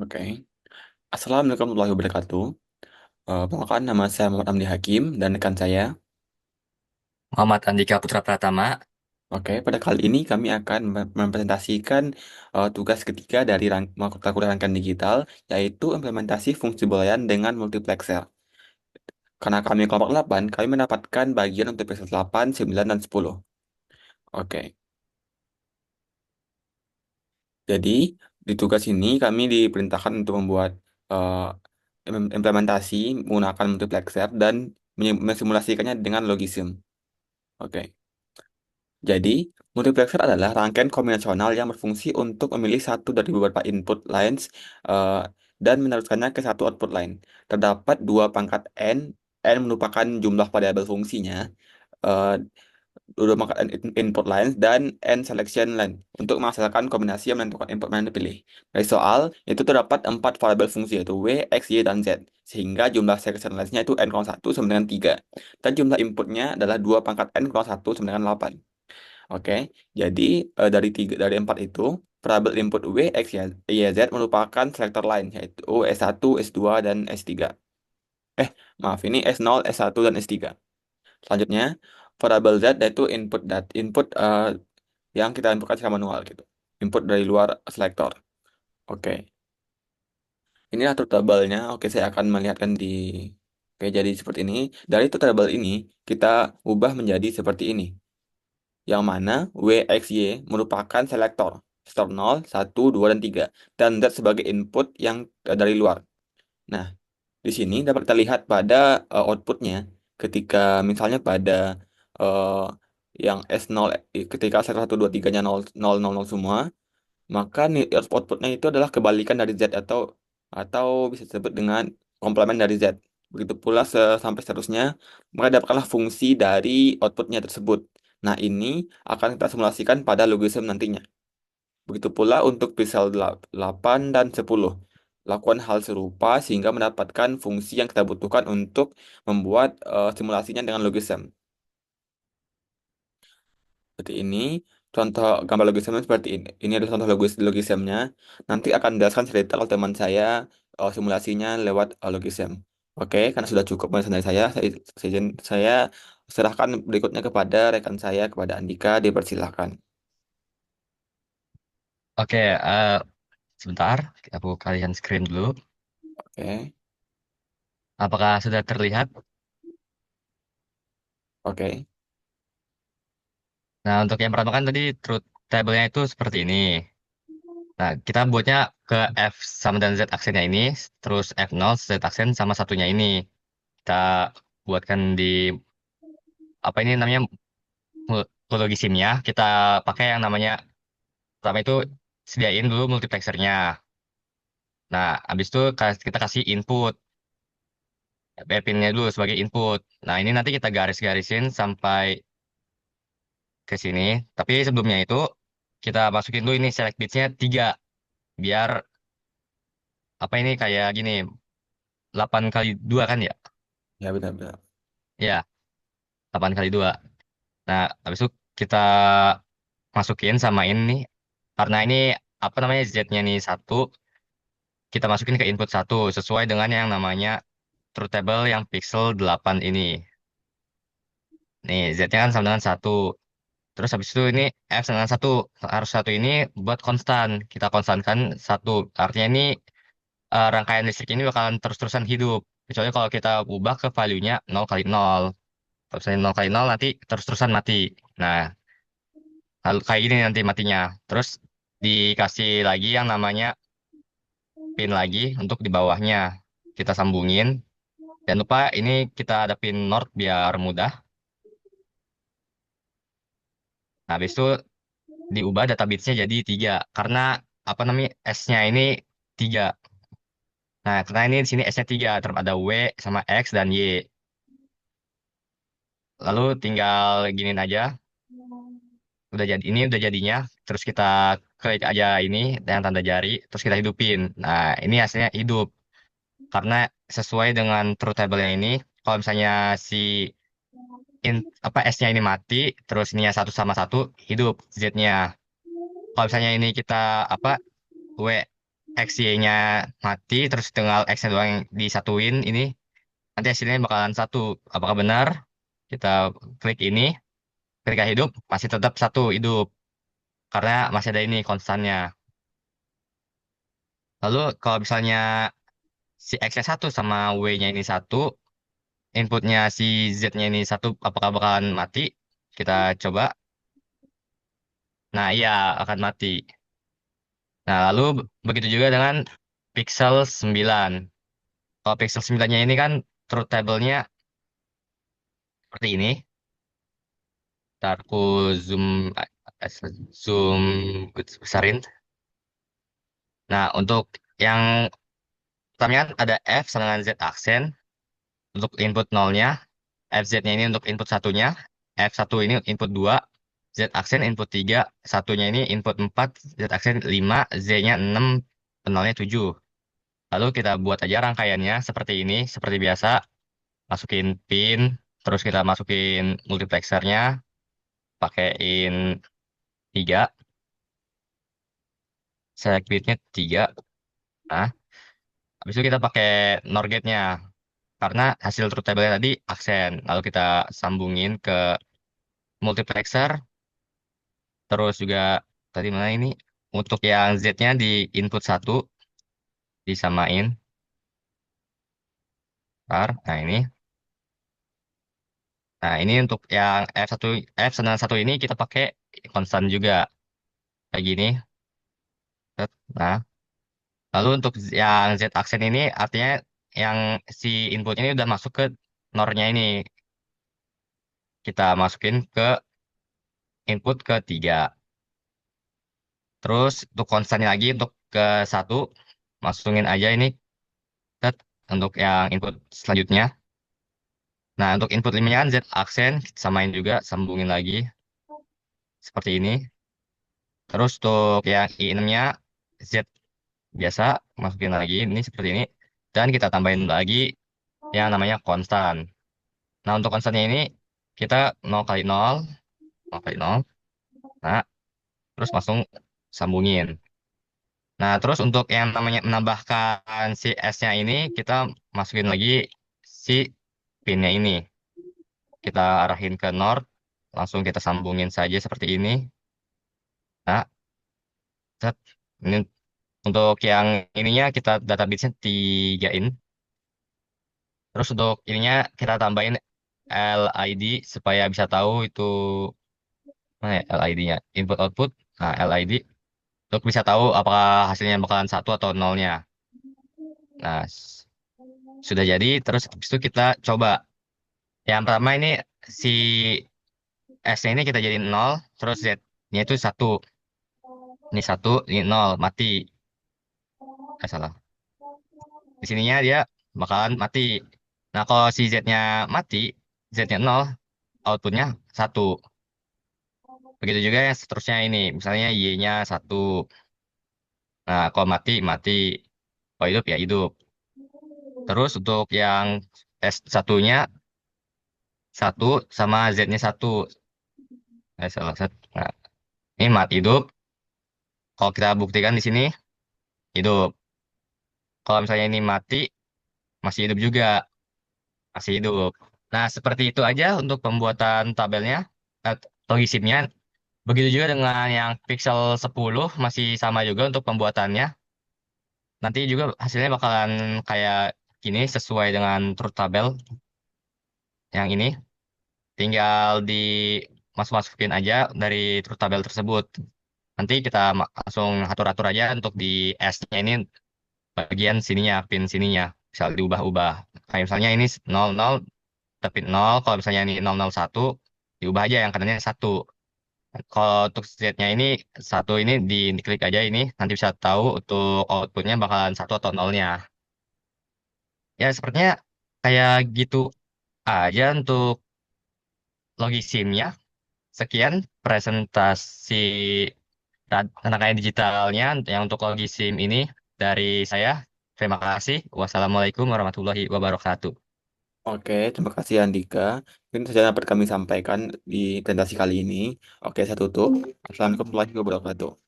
Oke. Assalamualaikum warahmatullahi wabarakatuh. Perkenalkan nama saya Muhammad Amdi Hakim dan rekan saya. Muhammad Andika Putra Pratama. Oke, pada kali ini kami akan mempresentasikan tugas ketiga dari mata kuliah rangkaian digital, yaitu implementasi fungsi boolean dengan multiplexer. Karena kami kelompok 8, kami mendapatkan bagian untuk episode 8, 9, dan 10. Oke, jadi di tugas ini kami diperintahkan untuk membuat eh, implementasi menggunakan multiplexer dan mensimulasikannya dengan logism. Oke. Jadi, multiplexer adalah rangkaian kombinasional yang berfungsi untuk memilih satu dari beberapa input lines eh, dan meneruskannya ke satu output line. Terdapat dua pangkat n merupakan jumlah variabel fungsinya, eh, dua pangkat input lines, dan n selection line untuk menghasilkan kombinasi yang menentukan input mana yang dipilih. Dari soal, itu terdapat empat variabel fungsi yaitu w, x, y, dan z. Sehingga jumlah selection lines-nya itu n,1 sama dengan 3. Dan jumlah inputnya adalah dua pangkat n,1 sama dengan 8. Oke, jadi dari empat itu, variabel input W, X, Y, Z merupakan selector line, yaitu S1, S2, dan S3. Maaf, ini S0, S1, dan S3. Selanjutnya, variabel Z yaitu input yang kita inputkan secara manual gitu. Input dari luar selector. Oke, inilah truth table-nya. Oke, saya akan melihatkan di. Oke, jadi seperti ini. Dari truth table ini, kita ubah menjadi seperti ini, yang mana W, X, Y merupakan selektor, selector 0, 1, 2, dan 3, dan Z sebagai input yang dari luar. Nah, di sini dapat kita lihat pada outputnya, ketika misalnya pada eh, yang S0, ketika selektor 1, 2, 3-nya 0, 0, 0, 0 semua, maka outputnya itu adalah kebalikan dari Z, atau bisa disebut dengan komplement dari Z. Begitu pula sampai seterusnya, maka dapatkanlah fungsi dari outputnya tersebut. Nah, ini akan kita simulasikan pada logaritm nantinya. Begitu pula untuk pixel 8 dan 10. Lakukan hal serupa sehingga mendapatkan fungsi yang kita butuhkan untuk membuat simulasinya dengan logaritm. Seperti ini, contoh gambar logisnya seperti ini. Ini adalah contoh logismnya. Nanti akan menjelaskan cerita kalau teman saya simulasinya lewat logism. Oke, karena sudah cukup penjelasan dari saya serahkan berikutnya kepada rekan saya, kepada Andika, dipersilahkan. Oke, sebentar. Aku kalian screen dulu. Oke, Apakah sudah terlihat? oke, Nah, untuk yang pertama kan tadi truth table-nya itu seperti ini. Nah, kita buatnya ke F sama dan Z aksennya ini, terus F0 Z aksen sama satunya ini. Kita buatkan di, apa ini namanya, logisimnya. Kita pakai yang namanya, pertama itu sediain dulu multiplexernya. Nah, habis itu kita kasih input. Pinnya dulu sebagai input. Nah, ini nanti kita garis-garisin sampai ke sini. Tapi sebelumnya itu kita masukin dulu ini select bitsnya 3. Biar apa ini kayak gini, 8 kali 2 kan ya? ya benar-benar. Ya, 8 kali 2. Nah, habis itu kita masukin sama ini. Karena ini apa namanya Z-nya nih 1, kita masukin ke input 1 sesuai dengan yang namanya truth table yang pixel 8 ini. Nih, Z-nya kan sama dengan 1. Terus habis itu ini F dengan satu, harus satu ini buat konstan. Kita konstankan satu. Artinya ini rangkaian listrik ini bakalan terus-terusan hidup. Kecuali kalau kita ubah ke value-nya 0 kali 0. Kalau misalnya 0 kali 0 nanti terus-terusan mati. Nah, lalu kayak gini nanti matinya. Terus dikasih lagi yang namanya pin lagi untuk di bawahnya. Kita sambungin. Jangan lupa ini kita ada pin NOR biar mudah. Nah, habis itu diubah data bitsnya jadi 3. Karena apa namanya S-nya ini 3. Nah, karena ini di sini S-nya 3, terus ada W sama X dan Y. Lalu tinggal giniin aja, udah jadi ini udah jadinya, terus kita klik aja ini yang tanda jari, terus kita hidupin. Nah, ini hasilnya hidup karena sesuai dengan truth table-nya ini. Kalau misalnya si apa S-nya ini mati, terus ininya satu sama satu hidup Z-nya. Kalau misalnya ini kita apa W XY-nya mati, terus tinggal X-nya doang yang disatuin ini, nanti hasilnya bakalan satu. Apakah benar? Kita klik ini, ketika hidup, masih tetap satu hidup. Karena masih ada ini konstannya. Lalu kalau misalnya si X-nya satu sama W-nya ini satu, inputnya si Z-nya ini satu, apakah bakalan mati? Kita coba. Nah, iya, akan mati. Nah, lalu begitu juga dengan pixel 9. Kalau pixel 9-nya ini kan truth table-nya seperti ini. Ntar aku zoom eh, zoom besarin. Nah, untuk yang pertamanya kan ada F sama dengan Z aksen untuk input nolnya, FZ-nya ini untuk input satunya, F1 ini input 2, Z aksen input 3, satunya ini input 4, Z aksen 5, Z-nya 6, nolnya 7. Lalu kita buat aja rangkaiannya seperti ini, seperti biasa, masukin pin, terus kita masukin multiplexernya, pakein 3, select bitnya 3. Nah, habis itu kita pakai NOR gate-nya. Karena hasil truth table tadi aksen. Lalu kita sambungin ke multiplexer. Terus juga tadi mana ini? Untuk yang Z-nya di input satu disamain. Ntar, nah ini. Nah ini untuk yang F1, F1 ini kita pakai konstan juga. Kayak gini. Set. Nah, lalu untuk yang Z aksen ini artinya yang si inputnya ini udah masuk ke NOR-nya ini. Kita masukin ke input ketiga. Terus untuk konstannya lagi untuk ke satu masukin aja ini set untuk yang input selanjutnya. Nah untuk input limanya kan Z aksen samain juga sambungin lagi seperti ini. Terus untuk yang I6-nya Z biasa masukin lagi ini seperti ini dan kita tambahin lagi yang namanya konstan. Nah untuk konstannya ini kita 0 kali 0 0 kali 0. Nah terus langsung sambungin. Nah, terus untuk yang namanya menambahkan si S-nya ini, kita masukin lagi si pin-nya ini. Kita arahin ke North, langsung kita sambungin saja seperti ini. Nah, set. Ini untuk yang ininya kita database-nya tigain. Terus untuk ininya kita tambahin LID supaya bisa tahu itu mana ya LID-nya. Input output, nah LID. Untuk bisa tahu apakah hasilnya bakalan satu atau nolnya. Nah, sudah jadi, terus habis itu kita coba. Yang pertama ini si S-nya ini kita jadi nol, terus Z-nya itu satu. Ini satu, ini nol, mati. Salah. Di sininya dia bakalan mati. Nah, kalau si Z-nya mati, Z-nya nol, outputnya satu. Begitu juga yang seterusnya ini. Misalnya Y-nya satu. Nah, kalau mati, mati. Kalau hidup, ya hidup. Terus untuk yang S satunya, satu sama Z-nya satu. Salah satu. Nah, ini mati hidup. Kalau kita buktikan di sini, hidup. Kalau misalnya ini mati, masih hidup juga, masih hidup. Nah, seperti itu aja untuk pembuatan tabelnya, logisipnya. Begitu juga dengan yang Pixel 10, masih sama juga untuk pembuatannya. Nanti juga hasilnya bakalan kayak gini, sesuai dengan truth tabel yang ini. Tinggal di masuk-masukin aja dari truth tabel tersebut. Nanti kita langsung atur-atur aja untuk di S-nya ini, bagian sininya, pin sininya. Bisa diubah-ubah. Kayak misalnya ini 00 tapi 0, kalau misalnya ini 001 diubah aja yang kanannya satu. Kalau untuk Z-nya ini satu ini diklik aja ini nanti bisa tahu untuk outputnya bakalan satu atau nolnya. Ya sepertinya kayak gitu aja untuk Logisim-nya. Sekian presentasi rangkaian digitalnya yang untuk Logisim ini dari saya. Terima kasih. Wassalamualaikum warahmatullahi wabarakatuh. Oke, terima kasih Andika. Mungkin saja dapat kami sampaikan di presentasi kali ini. Oke, saya tutup. Assalamualaikum warahmatullahi wabarakatuh.